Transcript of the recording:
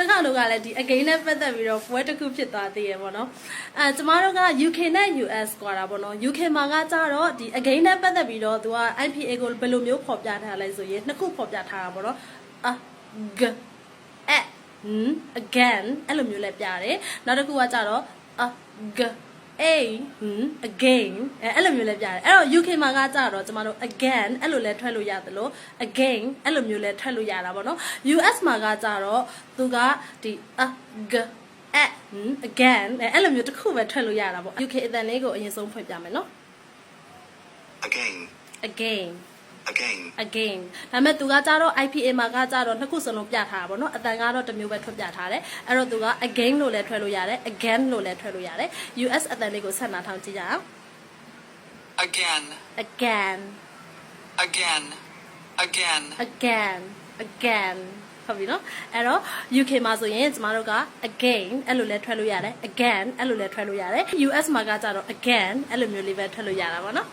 တကလို့ကလည်းဒီ again နဲ့ပတ်သက်ပြီးတော့ပွဲတစ်ခုဖြစ်သွားသေးရပေါ့နော်ကျမတို့က UK နဲ့ US ကွာတာပေါ့နော် UK မှာကကြတော့ဒီ again နဲ့ပတ်သက်ပြီးတော့သူက IPA ကိုဘယ်လိုမျိုးဖော်ပြထားလဲဆိုရင်နှစ်ခုဖော်ပြထားတာပေါ့နော်again အဲ့လိုမျိုးလဲပြတယ်နောက်တစ်ခုကကြတော့again အဲ့လိုမျိုးလဲပြတယ်အဲ့တော့ UK မှာကကြတော့ကျမတို့ again အဲ့လိုလဲထွက်လို့ရတယ်လို့ again အဲ့လိုမျိုးလဲထွက်လို့ရတာပေါ့နော် US မှာကကြတော့သူကဒီ again အဲ့လိုမျိုးတစ်ခုပဲထွက်လို့ရတာပေါ့ UK အတန်လေးကိုအရင်ဆုံးဖွင့်ပြမယ်နော် again again ဒါပေမဲ့သူကကြတော့ IPA မှာကကြတော့နှစ်ခုစလုံးပြထားတာပေါ့နော်အတန်ကတော့တစ်မျိုးပဲထွက်ပြထားတယ်အဲ့တော့သူက again လို့လည်းထွက်လို့ရတယ် again လို့လည်းထွက်လို့ရတယ် US အတန်လေးကိုဆက်နာထောင်ကြည့်ကြအောင် again again ဟုတ်ပြီနော်အဲ့တော့ UK မှာဆိုရင်ကျမတို့က again အဲ့လိုလဲထွက်လို့ရတယ် again အဲ့လိုလဲထွက်လို့ရတယ် US မှာကကြတော့ again အဲ့လိုမျိုးလေးပဲထွက်လို့ရတာပေါ့နော်